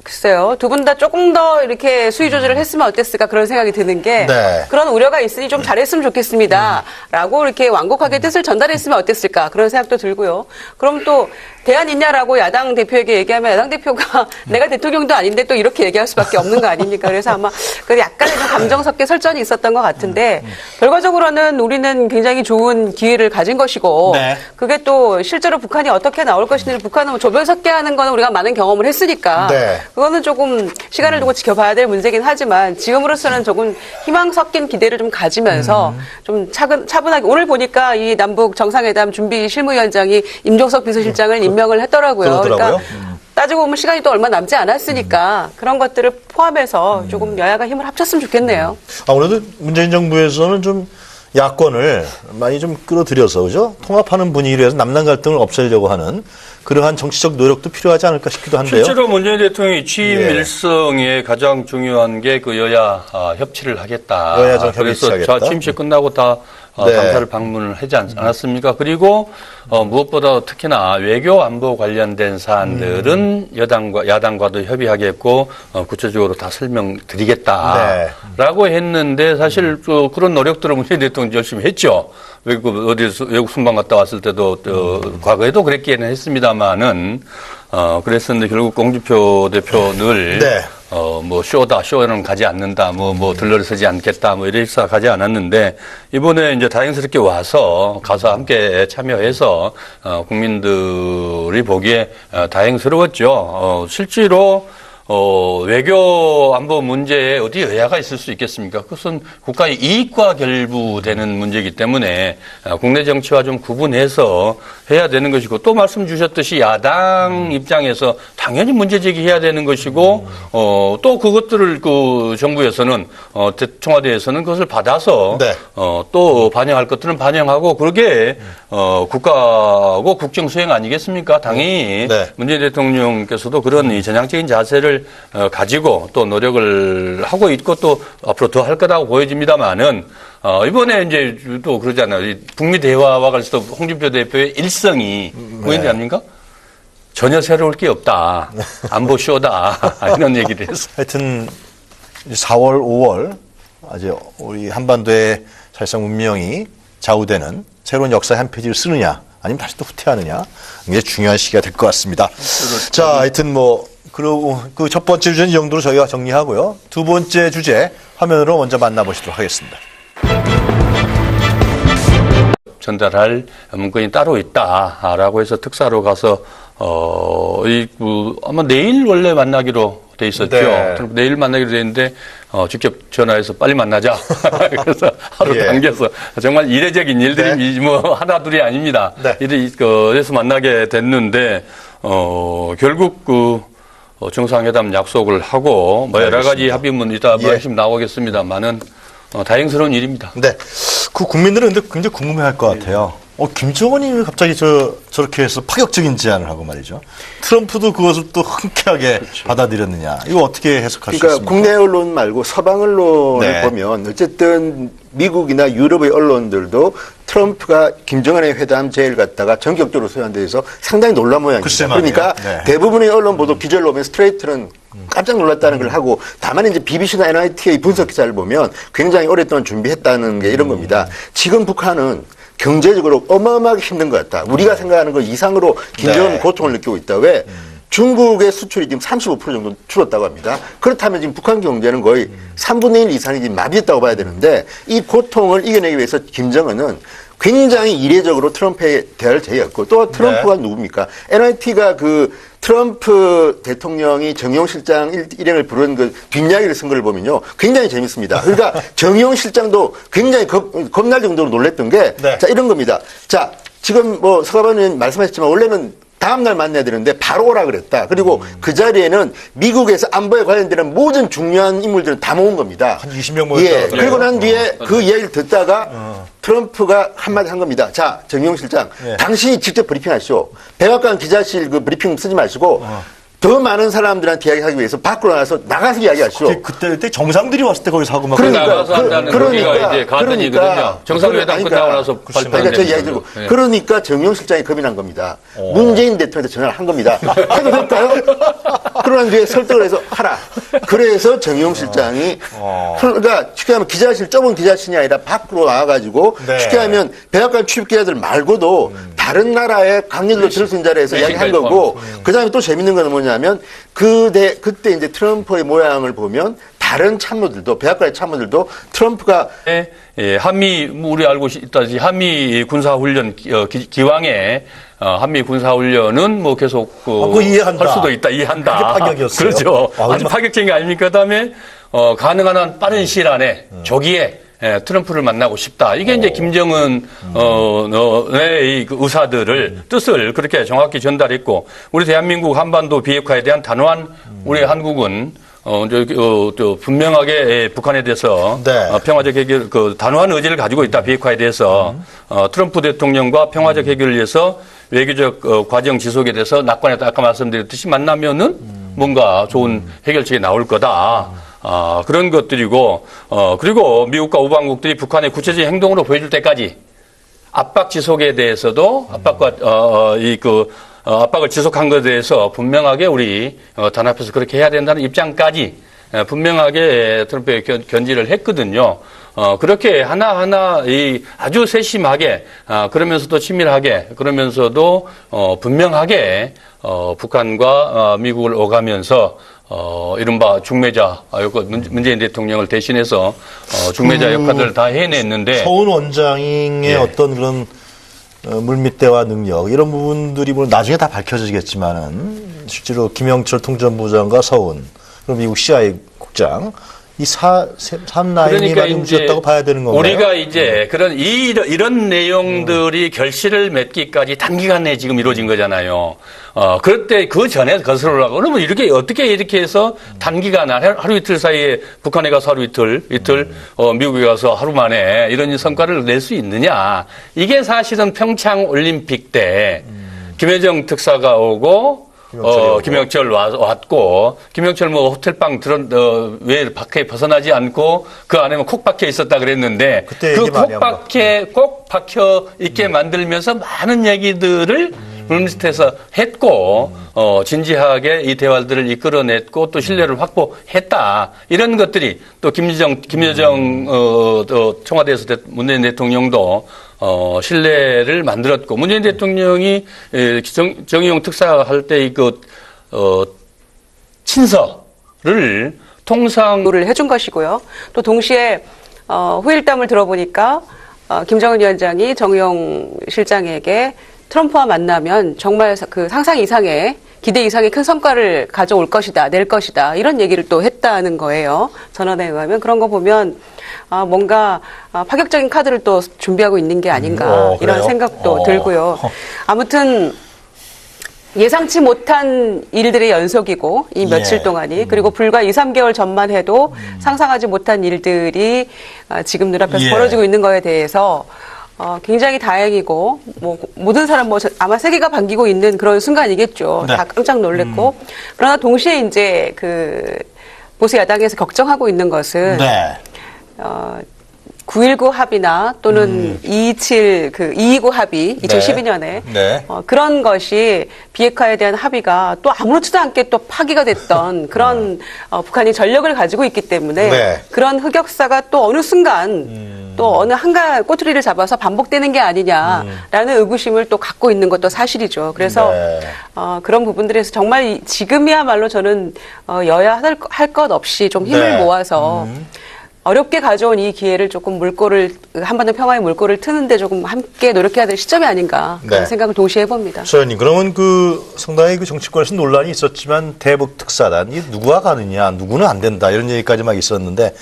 글쎄요. 두 분 다 조금 더 이렇게 수위 조절을 했으면 어땠을까 그런 생각이 드는 게 네. 그런 우려가 있으니 좀 잘했으면 좋겠습니다. 라고 이렇게 완곡하게 뜻을 전달했으면 어땠을까 그런 생각도 들고요. 그럼 또 대안 있냐라고 야당 대표에게 얘기하면 야당 대표가 내가 대통령도 아닌데 또 이렇게 얘기할 수밖에 없는 거 아닙니까? 그래서 아마 그 약간의 좀 감정 섞인 설전이 있었던 것 같은데 결과적으로는 우리는 굉장히 좋은 기회를 가진 것이고 네. 그게 또 실제로 북한이 어떻게 나올 것인지 북한은 조별 섞게 하는 거는 우리가 많은 경험을 했으니까 네. 그거는 조금 시간을 두고 지켜봐야 될 문제긴 하지만 지금으로서는 조금 희망 섞인 기대를 좀 가지면서 좀 차분하게 오늘 보니까 이 남북 정상회담 준비 실무위원장이 임종석 비서실장을 임명을 했더라고요. 그러더라고요. 그러니까 따지고 보면 시간이 또 얼마 남지 않았으니까 그런 것들을 포함해서 조금 여야가 힘을 합쳤으면 좋겠네요. 아무래도 문재인 정부에서는 좀 야권을 많이 좀 끌어들여서 그죠? 통합하는 분위기로 해서 남남 갈등을 없애려고 하는 그러한 정치적 노력도 필요하지 않을까 싶기도 한데요. 실제로 문재인 대통령이 취임 예. 일성에 가장 중요한 게 그 여야 협치를 하겠다. 여야정 그래서 협의하겠다. 취임식 끝나고 다 네. 감사를 방문을 하지 않았습니까? 그리고 무엇보다 특히나 외교 안보 관련된 사안들은 야당과도 협의하겠고 구체적으로 다 설명드리겠다라고 했는데 사실 그런 노력들을 문재인 대통령이 열심히 했죠. 외국 순방 갔다 왔을 때도 과거에도 그랬기는 했습니다만은 그랬었는데 결국 홍준표 대표 늘 네. 뭐 쇼는 가지 않는다, 뭐 들러서지 않겠다, 뭐 이래서 가지 않았는데 이번에 이제 다행스럽게 와서 가서 함께 참여해서 국민들이 보기에 다행스러웠죠. 실제로 외교 안보 문제에 어디 여야가 있을 수 있겠습니까? 그것은 국가의 이익과 결부되는 문제이기 때문에 국내 정치와 좀 구분해서 해야 되는 것이고 또 말씀 주셨듯이 야당 입장에서 당연히 문제 제기해야 되는 것이고 또 그것들을 그 정부에서는 청와대에서는 그것을 받아서 네. 또 반영할 것들은 반영하고 그러게 국가고 국정 수행 아니겠습니까? 당연히 네. 문재인 대통령께서도 그런 이 전향적인 자세를 가지고 또 노력을 하고 있고 또 앞으로 더 할 거라고 보여집니다만은 이번에 이제 또 그러잖아요. 이 북미 대화와 관련해서 홍준표 대표의 일성이 보이지 않습니까? 전혀 새로울 게 없다. 안보 쇼다. 이런 얘기를 했어요. 하여튼 4월, 5월 아주 우리 한반도에 사실상 운명이 좌우되는 새로운 역사의 한 페이지를 쓰느냐 아니면 다시 또 후퇴하느냐 굉장히 중요한 시기가 될 것 같습니다. 자, 하여튼 뭐 그리고 그 첫 번째 주제는 이 정도로 저희가 정리하고요. 두 번째 주제 화면으로 먼저 만나보시도록 하겠습니다. 전달할 문건이 따로 있다라고 해서 특사로 가서 아마 내일 원래 만나기로 돼 있었죠. 네. 내일 만나기로 돼 있는데 직접 전화해서 빨리 만나자. 그래서 하루 예. 당겨서 정말 이례적인 일들이 뭐 하나둘이 아닙니다. 네. 그래서 만나게 됐는데 결국 정상회담 약속을 하고 뭐 여러 가지 합의문 이따 예. 말씀 나오겠습니다만은 다행스러운 일입니다. 네. 그 국민들은 근데 굉장히 궁금해할 것 같아요. 김정은이 왜 갑자기 저렇게 해서 파격적인 제안을 하고 말이죠. 트럼프도 그것을 또 흔쾌하게 받아들였느냐. 이거 어떻게 해석할 수 그러니까 있습니까? 국내 언론 말고 서방 언론을 네. 보면 어쨌든 미국이나 유럽의 언론들도 트럼프가 김정은의 회담 제의를 갖다가 전격적으로 수용한 데에서 상당히 놀란 모양입니다. 글쎄 말이에요. 그러니까 네. 대부분의 언론 보도 기절로 보면 스트레이트는 깜짝 놀랐다는 걸 하고 다만 이제 BBC나 NIT의 분석 기사를 보면 굉장히 오랫동안 준비했다는 게 이런 겁니다. 지금 북한은 경제적으로 어마어마하게 힘든 것 같다. 우리가 생각하는 것 이상으로 김정은 네. 고통을 느끼고 있다. 왜? 중국의 수출이 지금 35% 정도 줄었다고 합니다. 그렇다면 지금 북한 경제는 거의 3분의 1 이상이 지금 마비했다고 봐야 되는데 이 고통을 이겨내기 위해서 김정은은 굉장히 이례적으로 트럼프의 대화를 제의했고 또 트럼프가 누굽니까? NIT가 그 트럼프 대통령이 정의용 실장 일행을 부른 그 뒷이야기를 쓴 걸 보면요. 굉장히 재밌습니다. 그러니까 정의용 실장도 굉장히 겁날 정도로 놀랬던 게 네. 자, 이런 겁니다. 자, 지금 뭐 서가반 의원 말씀하셨지만 원래는 다음날 만나야 되는데 바로 오라 그랬다. 그리고 그 자리에는 미국에서 안보에 관련되는 모든 중요한 인물들은 다 모은 겁니다. 한 20명 모였다고 예. 하더라고요. 그리고 난 뒤에 그 이야기를 듣다가 트럼프가 한마디 한 겁니다. 자, 정용 실장, 예. 당신이 직접 브리핑하시오. 백악관 기자실 그 브리핑 쓰지 마시고 더 많은 사람들한테 이야기하기 위해서 밖으로 나가서 이야기하시오. 그때 정상들이 왔을 때 거기서 하고 막 그러니까, 나가서 한다는 우리가 이제 가든이거든요. 정상회담 끝나고 나서 발표한 그러니까 저 이야기 내용이죠. 들고 네. 그러니까 정용 실장이 겁이 난 겁니다. 문재인 대통령한테 전화를 한 겁니다. 해도 될까요? 그러난 뒤에 설득을 해서 하라. 그래서 정용 실장이 그러니까 쉽게 하면 기자실 좁은 기자실이 아니라 밖으로 나와가지고 네. 쉽게 하면 백악관 출입 기자들 말고도 다른 나라의 강렬로 들을 수 있는 자리에서 이야기한 거고 그다음에 또 재밌는 건 뭐냐면 그때 이제 트럼프의 모양을 보면 다른 참모들도 백악관의 참모들도 트럼프가 예, 한미 우리 알고 있다시피 한미 군사훈련 기왕에 한미 군사훈련은 뭐 계속 그거 이해한다. 할 수도 있다 이해한다. 그게 파격이었어요. 그렇죠. 아, 아주 파격적인 게 아닙니까? 그다음에 가능한 한 빠른 시일 안에 조기에 트럼프를 만나고 싶다. 이게 이제 김정은의 그 의사들을 뜻을 그렇게 정확히 전달했고 우리 대한민국 한반도 비핵화에 대한 단호한 우리 한국은 분명하게 북한에 대해서 네. 평화적 해결, 단호한 의지를 가지고 있다. 비핵화에 대해서 트럼프 대통령과 평화적 해결을 위해서 외교적 과정 지속에 대해서 낙관했다. 아까 말씀드렸듯이 만나면은 뭔가 좋은 해결책이 나올 거다. 그런 것들이고 그리고 미국과 우방국들이 북한의 구체적인 행동으로 보여줄 때까지 압박 지속에 대해서도 압박을 지속한 것에 대해서 분명하게 우리 단합해서 그렇게 해야 된다는 입장까지 분명하게 트럼프에 견지를 했거든요. 그렇게 하나하나 아주 세심하게 그러면서도 친밀하게 그러면서도 분명하게 북한과 미국을 오가면서 이른바 중매자 문재인 대통령을 대신해서 중매자 역할을 다 해냈는데 서훈 원장의 예. 어떤 그런 물밑대화 능력 이런 부분들이 물론 나중에 다 밝혀지겠지만은 실제로 김영철 통전부장과 서훈 그리고 미국 CIA 국장 이 삼라인이 많이 움직였다고 봐야 되는 건가요? 우리가 이제 이런 내용들이 결실을 맺기까지 단기간 내에 지금 이루어진 거잖아요. 그럴 때 그 전에 거슬러라고 그러면 어떻게 해서 단기간 하루 이틀 사이에 북한에 가서 하루 이틀 미국에 가서 하루 만에 이런 성과를 낼 수 있느냐. 이게 사실은 평창 올림픽 때 김여정 특사가 오고 김영철 왔고, 김영철 호텔방 왜 밖에 벗어나지 않고 그 안에만 콕 박혀 있었다 그랬는데, 그때 그 얘기 많이 한 콕 박혀 있게 만들면서 많은 얘기들을 물밑에서 했고, 진지하게 이 대화들을 이끌어냈고 또 신뢰를 확보했다. 이런 것들이 또 김여정 청와대에서 문재인 대통령도 신뢰를 만들었고, 문재인 대통령이 정의용 특사 할 때 친서를 를 해준 것이고요. 또 동시에 후일담을 들어보니까 김정은 위원장이 정의용 실장에게 트럼프와 만나면 정말 그 상상 이상의 기대 이상의 큰 성과를 가져올 것이다, 낼 것이다 이런 얘기를 또 했다는 거예요. 전언에 의하면 그런 거 보면 뭔가 파격적인 카드를 또 준비하고 있는 게 아닌가 이런 그래요? 생각도 들고요. 아무튼 예상치 못한 일들의 연속이고 이 며칠 동안이 그리고 불과 2, 3개월 전만 해도 상상하지 못한 일들이 지금 눈앞에서 벌어지고 있는 거에 대해서 굉장히 다행이고 뭐 모든 사람 뭐 아마 세계가 반기고 있는 그런 순간이겠죠. 네. 다 깜짝 놀랐고 그러나 동시에 이제 그 보수 야당에서 걱정하고 있는 것은 네. 9.19 합의나 또는 229 합의 2012년에 네. 그런 것이 비핵화에 대한 합의가 또 아무렇지도 않게 또 파기가 됐던 그런 북한이 전력을 가지고 있기 때문에 네. 그런 흑역사가 또 어느 순간 또 어느 한가 꼬투리를 잡아서 반복되는 게 아니냐라는 의구심을 또 갖고 있는 것도 사실이죠. 그래서 네. 그런 부분들에서 정말 지금이야말로 저는 여야 할 것 없이 좀 힘을 네. 모아서 어렵게 가져온 이 기회를 조금 한반도 평화의 물꼬를 트는데 조금 함께 노력해야 될 시점이 아닌가 그런 네. 생각을 동시에 해봅니다. 소연님, 그러면 상당히 정치권에서 논란이 있었지만 대북 특사단, 이 누구와 가느냐, 누구는 안 된다, 이런 얘기까지 막 있었는데,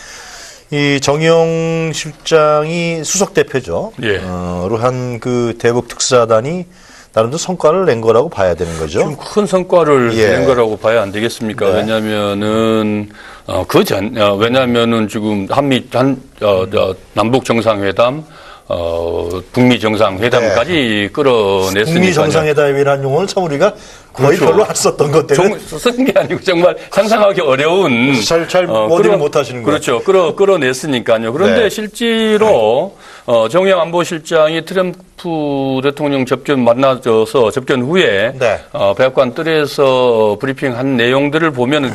이 정의용 실장이 수석 대표죠. 예. 로 한 그 대북 특사단이 나름대로 성과를 낸 거라고 봐야 되는 거죠. 좀 큰 성과를 예. 낸 거라고 봐야 안 되겠습니까? 네. 왜냐면은, 왜냐면은 지금 남북 정상회담, 북미 정상회담까지 끌어냈으니까요. 북미 정상회담이라는 용어는 참 우리가 거의 그렇죠. 별로 안 썼던 것 때문에 쓴 게 아니고 정말 상상하기 어려운. 잘 모델을 못 하시는 거예요. 그렇죠. 끌어냈으니까요. 그런데 네. 실제로, 정의용 안보실장이 트럼프 대통령 접견 후에, 네. 백악관 뜰에서 브리핑한 내용들을 보면은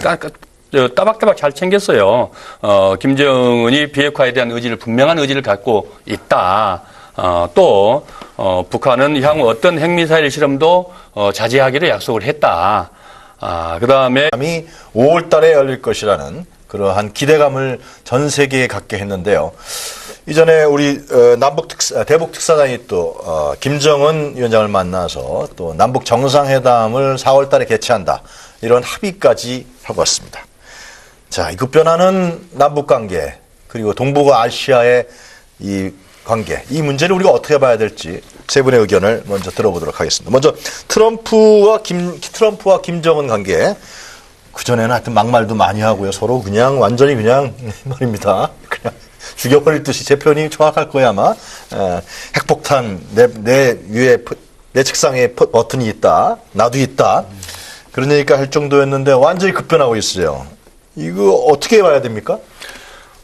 따박따박 잘 챙겼어요. 김정은이 비핵화에 대한 분명한 의지를 갖고 있다. 북한은 향후 어떤 핵미사일 실험도 자제하기로 약속을 했다. 그 다음에 5월 달에 열릴 것이라는 그러한 기대감을 전 세계에 갖게 했는데요. 이전에 우리 대북 특사단이 또 김정은 위원장을 만나서 또 남북 정상회담을 4월 달에 개최한다. 이런 합의까지 하고 왔습니다. 자, 이 급변하는 남북 관계 그리고 동북아 아시아의 이 관계, 이 문제를 우리가 어떻게 봐야 될지 세 분의 의견을 먼저 들어보도록 하겠습니다. 먼저 트럼프와 김정은 관계. 그전에는 하여튼 막말도 많이 하고요. 서로 완전히 말입니다. 그냥 죽여버릴 듯이 제 표현이 정확할 거야 아마. 핵폭탄 내 위에 내 책상에 버튼이 있다. 나도 있다. 그런 얘기가 할 정도였는데 완전히 급변하고 있어요. 이거 어떻게 봐야 됩니까?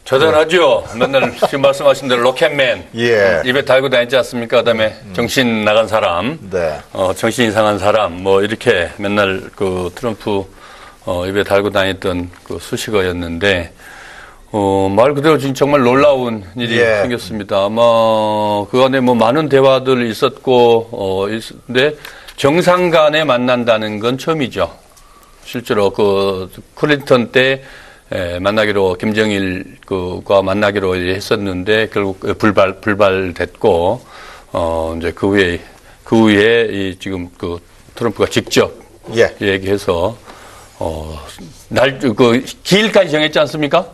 대단하죠. 맨날 지금 말씀하신 대로 로켓맨. 예. 입에 달고 다니지 않습니까? 그다음에 정신 나간 사람. 네. 정신 이상한 사람. 이렇게 맨날 트럼프 입에 달고 다녔던 수식어였는데, 말 그대로 지금 정말 놀라운 일이 예. 생겼습니다. 아마 그 안에 많은 대화들 있었고, 근데 정상 간에 만난다는 건 처음이죠. 실제로 클린턴 때 김정일과 만나기로 했었는데 결국 불발됐고, 이제 그 후에 지금 트럼프가 직접 예. 얘기해서, 기일까지 정했지 않습니까?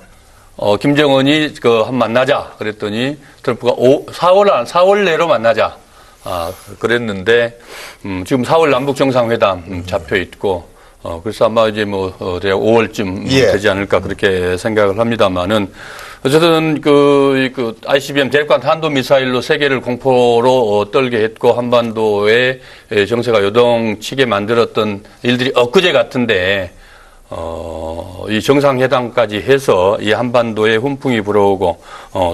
김정은이 한번 만나자. 그랬더니 트럼프가 4월 내로 만나자. 그랬는데, 지금 4월 남북 정상회담 잡혀 있고, 그래서 아마 이제 5월쯤 예. 되지 않을까 그렇게 생각을 합니다만은, 어쨌든 ICBM 대륙간 탄도미사일로 세계를 공포로 떨게 했고 한반도의 정세가 요동치게 만들었던 일들이 엊그제 같은데, 이 정상회담까지 해서 이 한반도에 훈풍이 불어오고,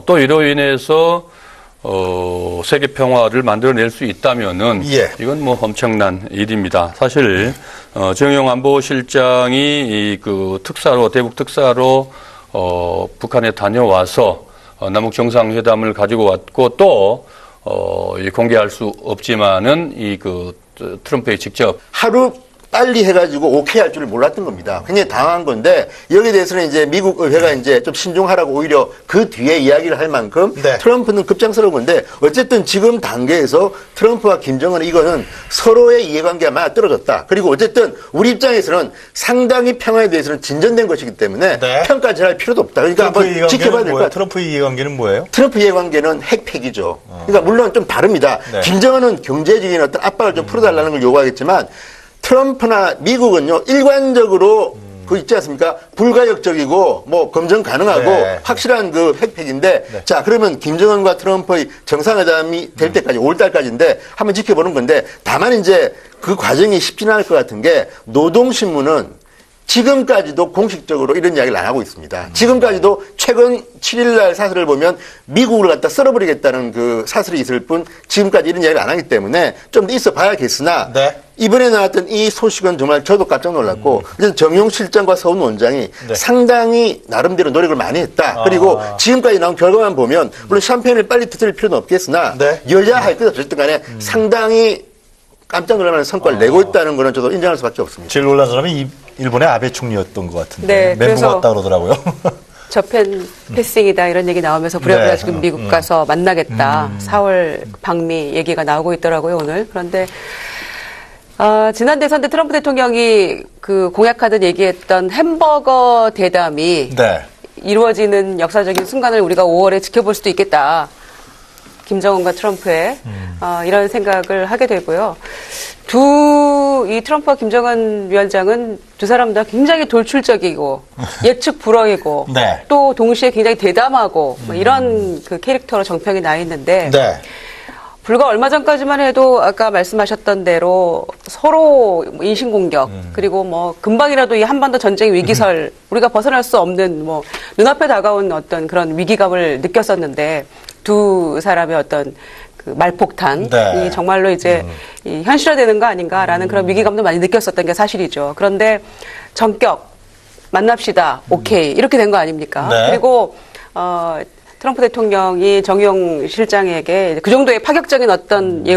또 이로 인해서 세계 평화를 만들어낼 수 있다면은, 예. 이건 엄청난 일입니다. 사실, 정의용 안보실장이 대북 특사로, 북한에 다녀와서, 남북 정상회담을 가지고 왔고, 또, 공개할 수 없지만은, 트럼프에 직접. 하루 빨리 해가지고 오케이 할 줄을 몰랐던 겁니다. 굉장히 당한 건데 여기에 대해서는 이제 미국 의회가 이제 좀 신중하라고 오히려 그 뒤에 이야기를 할 만큼 네. 트럼프는 급장스러운 건데 어쨌든 지금 단계에서 트럼프와 김정은은 이거는 서로의 이해관계가 많이 떨어졌다. 그리고 어쨌든 우리 입장에서는 상당히 평화에 대해서는 진전된 것이기 때문에 네. 평가를 할 필요도 없다. 그러니까 한번 지켜봐야 될 것 같아요. 트럼프 이해관계는 뭐예요? 트럼프 이해관계는 핵폐기죠. 그러니까 물론 좀 다릅니다. 네. 김정은은 경제적인 어떤 압박을 좀 풀어달라는 걸 요구하겠지만 트럼프나 미국은요 일관적으로 그 있지 않습니까? 불가역적이고 뭐 검증 가능하고 네. 확실한 그 핵팩인데 자 그러면 김정은과 트럼프의 정상회담이 될 때까지 5월 달까지인데 한번 지켜보는 건데 다만 이제 그 과정이 쉽지는 않을 것 같은 게 노동신문은 지금까지도 공식적으로 이런 이야기를 안 하고 있습니다. 지금까지도 최근 7일 날 사설을 보면 미국을 갖다 썰어버리겠다는 그 사설이 있을 뿐 지금까지 이런 이야기를 안 하기 때문에 좀 더 있어 봐야겠으나 네. 이번에 나왔던 이 소식은 정말 저도 깜짝 놀랐고 정용 실장과 서훈 원장이 상당히 나름대로 노력을 많이 했다. 그리고 지금까지 나온 결과만 보면 물론 샴페인을 빨리 터뜨릴 필요는 없겠으나 네. 여야 할 것 어쨌든 간에 상당히 깜짝 놀랄 만한 성과를 내고 있다는 거는 저도 인정할 수밖에 없습니다. 제일 놀란 사람이 일본의 아베 총리였던 것 같은데 네, 멘붕 그래서 왔다 그러더라고요. 저펜 패싱이다 이런 얘기 나오면서 부랴부랴 네. 지금 미국 가서 만나겠다. 4월 방미 얘기가 나오고 있더라고요, 오늘. 그런데 지난 대선 때 트럼프 대통령이 그 공약하듯 얘기했던 햄버거 대담이 네. 이루어지는 역사적인 순간을 우리가 5월에 지켜볼 수도 있겠다. 김정은과 트럼프의 이런 생각을 하게 되고요. 이 트럼프와 김정은 위원장은 두 사람 다 굉장히 돌출적이고 예측 불허이고 네. 또 동시에 굉장히 대담하고 뭐 이런 그 캐릭터로 정평이 나 있는데 네. 불과 얼마 전까지만 해도 아까 말씀하셨던 대로 서로 인신공격 그리고 뭐 금방이라도 이 한반도 전쟁 위기설 우리가 벗어날 수 없는 뭐 눈앞에 다가온 어떤 그런 위기감을 느꼈었는데 두 사람의 어떤 그 말폭탄이 네. 정말로 이제 이 현실화되는 거 아닌가라는 그런 위기감도 많이 느꼈었던 게 사실이죠. 그런데 전격 만납시다. 오케이. 이렇게 된 거 아닙니까? 네. 그리고 트럼프 대통령이 정용 실장에게 그 정도의 파격적인 어떤 예우